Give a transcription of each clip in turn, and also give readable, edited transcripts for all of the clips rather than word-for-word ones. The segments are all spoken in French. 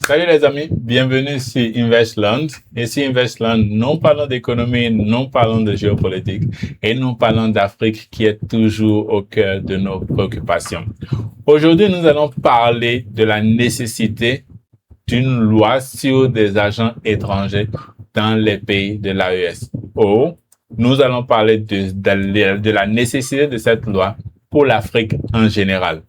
Salut les amis, bienvenue sur Investland. Ici Investland, nous parlons d'économie, nous parlons de géopolitique et nous parlons d'Afrique qui est toujours au cœur de nos préoccupations. Aujourd'hui, nous allons parler de la nécessité d'une loi sur des agents étrangers dans les pays de l'AES. Nous allons parler de la nécessité de cette loi pour l'Afrique en général.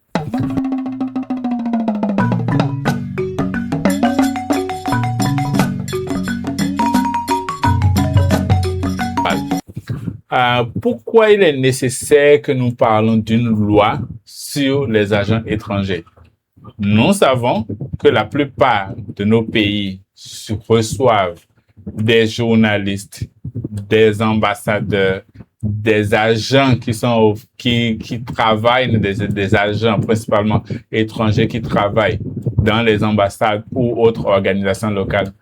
Pourquoi il est nécessaire que nous parlons d'une loi sur les agents étrangers? Nous savons que la plupart de nos pays reçoivent des journalistes, des ambassadeurs, des agents qui travaillent, des agents principalement étrangers qui travaillent dans les ambassades ou autres organisations locales.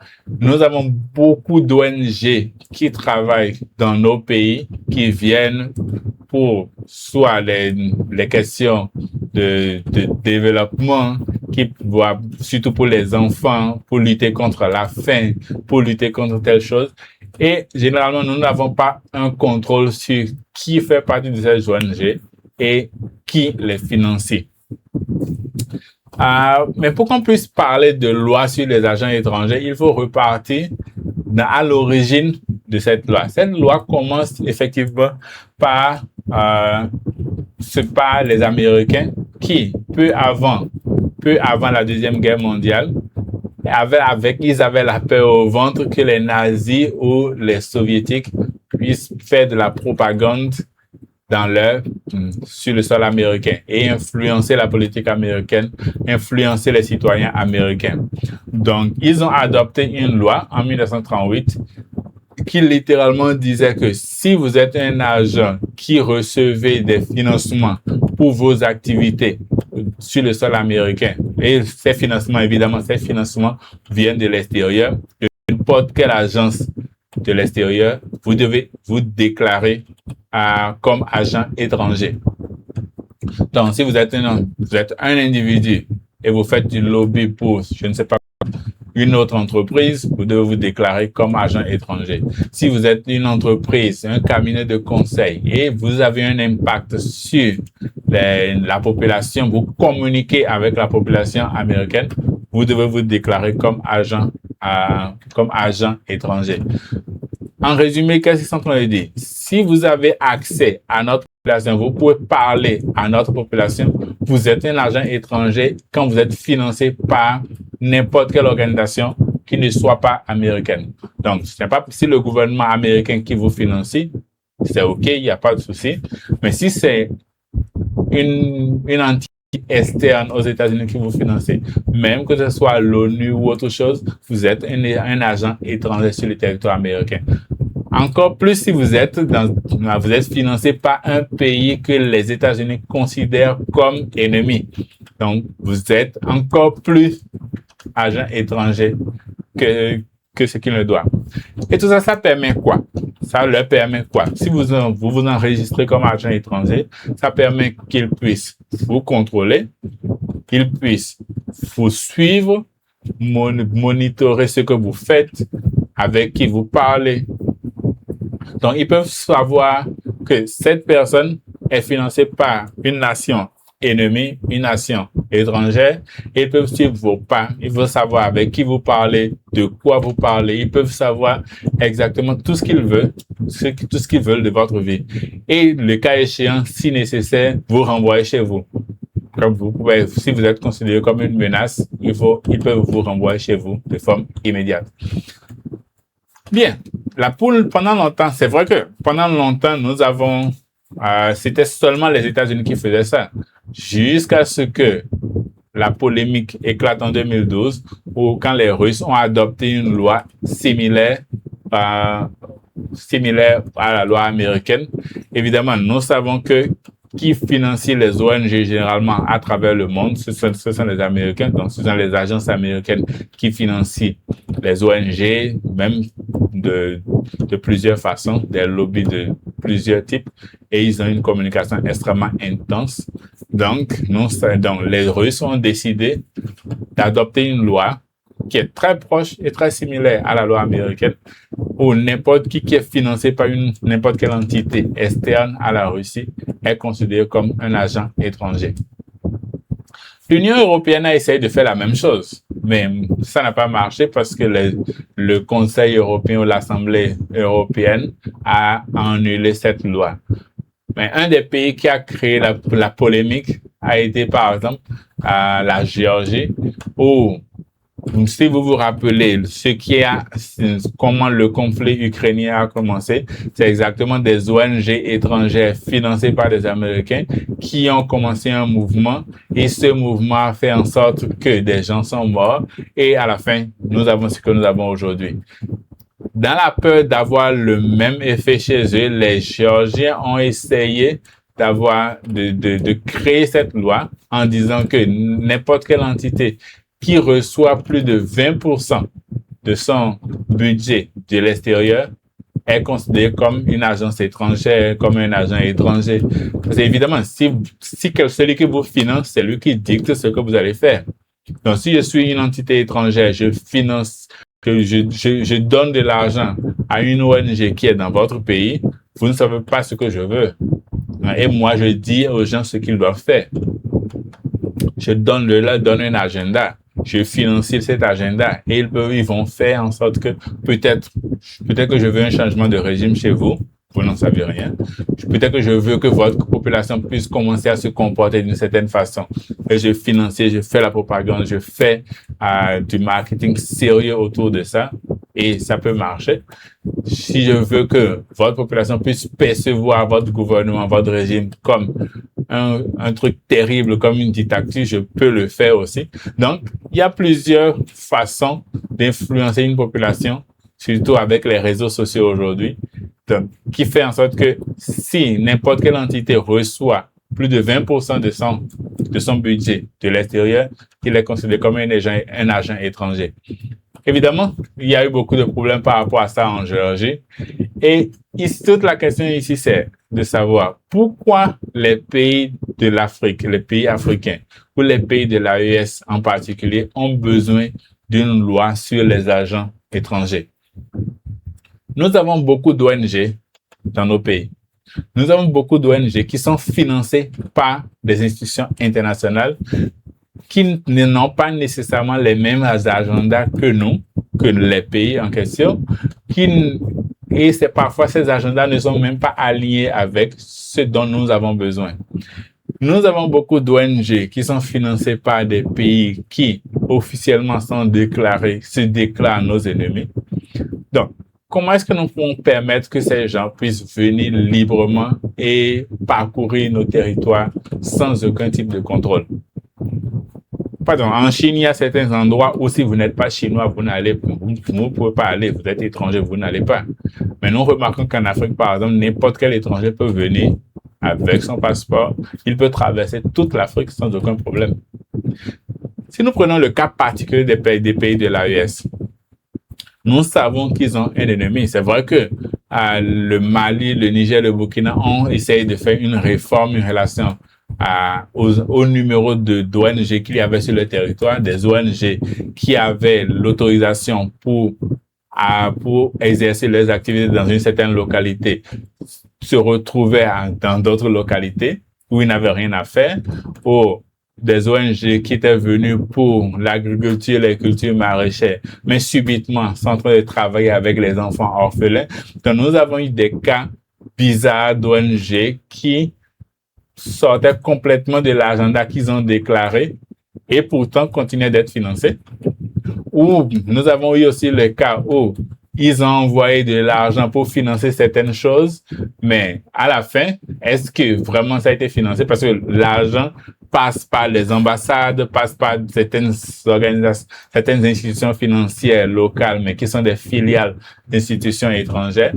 Nous avons beaucoup d'ONG qui travaillent dans nos pays, qui viennent pour soit les questions de développement, qui voient surtout pour les enfants, pour lutter contre la faim, pour lutter contre telle chose. Et généralement, nous n'avons pas un contrôle sur qui fait partie de ces ONG et qui les financie. Mais pour qu'on puisse parler de loi sur les agents étrangers, il faut repartir à l'origine de cette loi. Cette loi commence effectivement par les Américains qui, peu avant la Deuxième Guerre mondiale, ils avaient la peur au ventre que les nazis ou les soviétiques puissent faire de la propagande sur le sol américain et influencer la politique américaine, influencer les citoyens américains. Donc, ils ont adopté une loi en 1938 qui littéralement disait que si vous êtes un agent qui recevait des financements pour vos activités sur le sol américain, et ces financements viennent de l'extérieur, de n'importe quelle agence de l'extérieur, vous devez vous déclarer comme agent étranger. Donc, si vous êtes un individu et vous faites du lobby pour, je ne sais pas, une autre entreprise, vous devez vous déclarer comme agent étranger. Si vous êtes une entreprise, un cabinet de conseil et vous avez un impact sur la population, vous communiquez avec la population américaine, vous devez vous déclarer comme agent étranger. En résumé, qu'est-ce qu'ils sont en train de dire? Si vous avez accès à notre population, vous pouvez parler à notre population, vous êtes un agent étranger quand vous êtes financé par n'importe quelle organisation qui ne soit pas américaine. Donc, ce n'est pas si le gouvernement américain qui vous financie, c'est OK, il n'y a pas de souci. Mais si c'est une entité externe aux États-Unis qui vous finance, même que ce soit l'ONU ou autre chose, vous êtes un agent étranger sur le territoire américain. Encore plus si vous êtes financé par un pays que les États-Unis considèrent comme ennemi. Donc, vous êtes encore plus agent étranger que ce qu'il ne doit. Et tout ça, ça permet quoi? Ça leur permet quoi? Si vous enregistrez comme agent étranger, ça permet qu'ils puissent vous contrôler, qu'ils puissent vous suivre, monitorer ce que vous faites, avec qui vous parlez. Donc, ils peuvent savoir que cette personne est financée par une nation ennemie, une nation étrangère. Ils peuvent suivre vos pas. Ils veulent savoir avec qui vous parlez, de quoi vous parlez. Ils peuvent savoir exactement tout ce qu'ils veulent, tout ce qu'ils veulent de votre vie. Et le cas échéant, si nécessaire, vous renvoyer chez vous. Comme si vous êtes considéré comme une menace, ils peuvent vous renvoyer chez vous de forme immédiate. Bien. Pendant longtemps, c'est vrai que pendant longtemps, c'était seulement les États-Unis qui faisaient ça. Jusqu'à ce que la polémique éclate en 2012, où quand les Russes ont adopté une loi similaire à la loi américaine. Évidemment, nous savons que qui financie les ONG généralement à travers le monde, ce sont les Américains. Donc, ce sont les agences américaines qui financent les ONG, même de plusieurs façons, des lobbies de plusieurs types, et ils ont une communication extrêmement intense. Donc, les Russes ont décidé d'adopter une loi qui est très proche et très similaire à la loi américaine, où n'importe qui est financé par n'importe quelle entité externe à la Russie est considéré comme un agent étranger. L'Union européenne a essayé de faire la même chose, mais ça n'a pas marché parce que le Conseil européen ou l'Assemblée européenne a annulé cette loi. Mais un des pays qui a créé la polémique a été, par exemple, la Géorgie, où, si vous vous rappelez, comment le conflit ukrainien a commencé, c'est exactement des ONG étrangères financées par des Américains qui ont commencé un mouvement, et ce mouvement a fait en sorte que des gens sont morts, et à la fin, nous avons ce que nous avons aujourd'hui. Dans la peur d'avoir le même effet chez eux, les Géorgiens ont essayé de créer cette loi en disant que n'importe quelle entité qui reçoit plus de 20% de son budget de l'extérieur est considéré comme une agence étrangère, comme un agent étranger. Parce qu'évidemment, si celui qui vous finance, c'est lui qui dicte ce que vous allez faire. Donc, si je suis une entité étrangère, je finance, que je donne de l'argent à une ONG qui est dans votre pays, vous ne savez pas ce que je veux. Et moi, je dis aux gens ce qu'ils doivent faire. Je donne un agenda. Je financie cet agenda et ils vont faire en sorte que peut-être que je veux un changement de régime chez vous. Vous n'en savez rien. Peut-être que je veux que votre population puisse commencer à se comporter d'une certaine façon. Et je finance, je fais la propagande, je fais du marketing sérieux autour de ça. Et ça peut marcher. Si je veux que votre population puisse percevoir votre gouvernement, votre régime comme un truc terrible, comme une dictature, je peux le faire aussi. Donc, il y a plusieurs façons d'influencer une population, surtout avec les réseaux sociaux aujourd'hui, qui fait en sorte que si n'importe quelle entité reçoit plus de 20% de son budget de l'extérieur, il est considéré comme un agent étranger. Évidemment, il y a eu beaucoup de problèmes par rapport à ça en Géorgie. Et ici, toute la question ici, c'est de savoir pourquoi les pays de l'Afrique, les pays africains ou les pays de l'AES en particulier ont besoin d'une loi sur les agents étrangers. Nous avons beaucoup d'ONG dans nos pays. Nous avons beaucoup d'ONG qui sont financées par des institutions internationales qui n'ont pas nécessairement les mêmes agendas que nous, que les pays en question, et c'est parfois ces agendas ne sont même pas alignés avec ce dont nous avons besoin. Nous avons beaucoup d'ONG qui sont financées par des pays qui officiellement se déclarent nos ennemis. Donc, comment est-ce que nous pouvons permettre que ces gens puissent venir librement et parcourir nos territoires sans aucun type de contrôle? Pardon, en Chine, il y a certains endroits où si vous n'êtes pas chinois, vous ne pouvez pas aller. Vous êtes étranger, vous n'allez pas. Mais nous remarquons qu'en Afrique, par exemple, n'importe quel étranger peut venir avec son passeport. Il peut traverser toute l'Afrique sans aucun problème. Si nous prenons le cas particulier des pays de l'AES, nous savons qu'ils ont un ennemi. C'est vrai que le Mali, le Niger, le Burkina ont essayé de faire une réforme, une relation au numéro d'ONG qu'il y avait sur le territoire, des ONG qui avaient l'autorisation pour exercer leurs activités dans une certaine localité, se retrouvaient dans d'autres localités où ils n'avaient rien à faire, ou des ONG qui étaient venues pour l'agriculture, les cultures maraîchères, mais subitement sont en train de travailler avec les enfants orphelins. Donc, nous avons eu des cas bizarres d'ONG qui sortaient complètement de l'agenda qu'ils ont déclaré et pourtant continuaient d'être financés. Ou nous avons eu aussi le cas où ils ont envoyé de l'argent pour financer certaines choses, mais à la fin, est-ce que vraiment ça a été financé? Parce que l'argent passe par les ambassades, passe par certaines organisations, certaines institutions financières locales, mais qui sont des filiales d'institutions étrangères.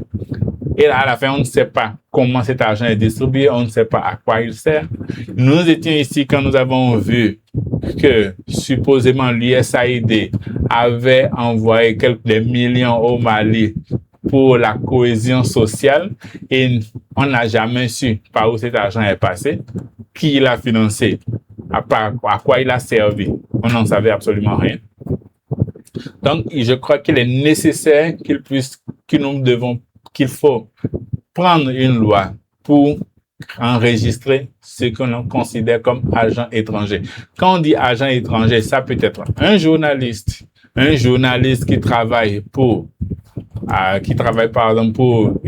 Et là, à la fin, on ne sait pas comment cet argent est distribué, on ne sait pas à quoi il sert. Nous étions ici quand nous avons vu que supposément l'USAID avait envoyé des millions au Mali pour la cohésion sociale et on n'a jamais su par où cet argent est passé, qui l'a financé, à quoi il a servi. On n'en savait absolument rien. Donc, je crois qu'il est nécessaire qu'il faut prendre une loi pour enregistrer ce que l'on considère comme agent étranger. Quand on dit agent étranger, ça peut être un journaliste qui travaille par exemple pour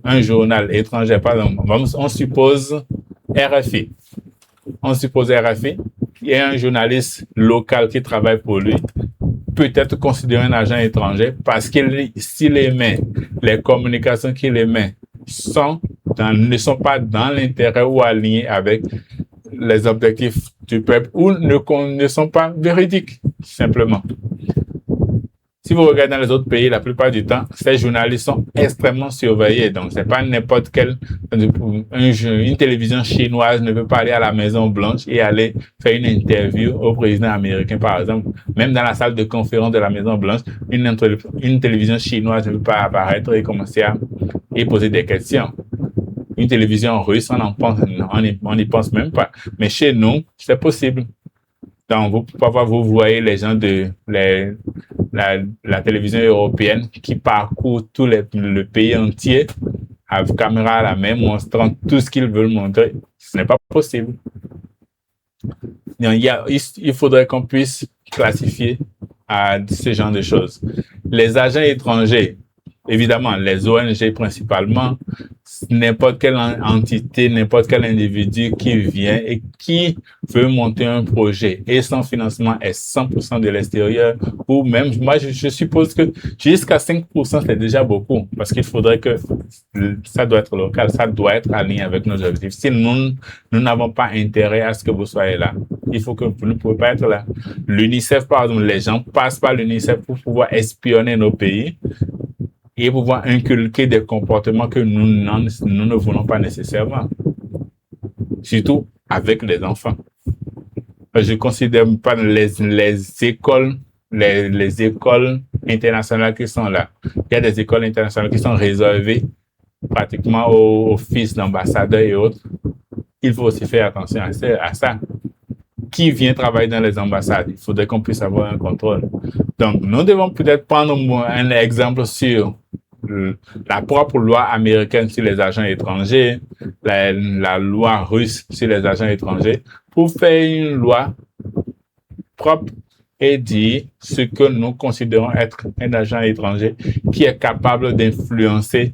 un journal étranger, par exemple, on suppose RFI. Il y a un journaliste local qui travaille pour lui, peut être considéré un agent étranger parce qu'il, s'il émet, les communications qu'il émet ne sont pas dans l'intérêt ou alignés avec les objectifs du peuple ou ne sont pas véridiques, simplement. Si vous regardez dans les autres pays, la plupart du temps, ces journalistes sont extrêmement surveillés. Donc, c'est pas n'importe quelle, une télévision chinoise ne peut pas aller à la Maison Blanche et aller faire une interview au président américain, par exemple. Même dans la salle de conférence de la Maison Blanche, une télévision chinoise ne peut pas apparaître et commencer et poser des questions. Une télévision russe, on n'y pense même pas. Mais chez nous, c'est possible. Donc, parfois, vous voyez les gens de la télévision européenne qui parcourent tout le pays entier avec caméra à la main, montrant tout ce qu'ils veulent montrer. Ce n'est pas possible. Donc, il faudrait qu'on puisse classifier ce genre de choses. Les agents étrangers, évidemment, les ONG principalement, n'importe quelle entité, n'importe quel individu qui vient et qui veut monter un projet et son financement est 100% de l'extérieur ou même, moi, je suppose que jusqu'à 5%, c'est déjà beaucoup parce qu'il faudrait que ça doit être local, ça doit être aligné avec nos objectifs. Si nous n'avons pas intérêt à ce que vous soyez là, il faut que vous ne pouvez pas être là. L'UNICEF, par exemple, les gens passent par l'UNICEF pour pouvoir espionner nos pays et pouvoir inculquer des comportements que nous ne voulons pas nécessairement. Surtout avec les enfants. Je considère pas les écoles internationales qui sont là. Il y a des écoles internationales qui sont réservées pratiquement aux fils d'ambassadeurs et autres. Il faut aussi faire attention à ça. Qui vient travailler dans les ambassades? Il faudrait qu'on puisse avoir un contrôle. Donc, nous devons peut-être prendre un exemple sur la propre loi américaine sur les agents étrangers, la loi russe sur les agents étrangers, pour faire une loi propre et dire ce que nous considérons être un agent étranger qui est capable d'influencer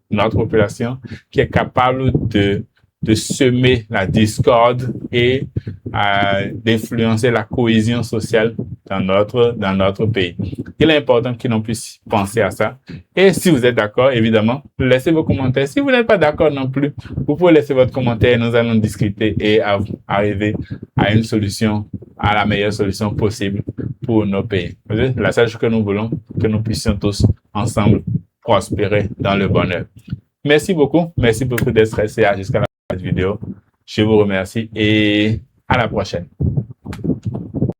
notre population, qui est capable de semer la discorde et d'influencer la cohésion sociale dans notre pays. Il est important que l'on puisse penser à ça. Et si vous êtes d'accord, évidemment, laissez vos commentaires. Si vous n'êtes pas d'accord non plus, vous pouvez laisser votre commentaire et nous allons discuter et arriver à une solution, à la meilleure solution possible pour nos pays. La seule chose que nous voulons, que nous puissions tous ensemble prospérer dans le bonheur. Merci beaucoup d'être resté jusqu'à la vidéo. Je vous remercie et à la prochaine.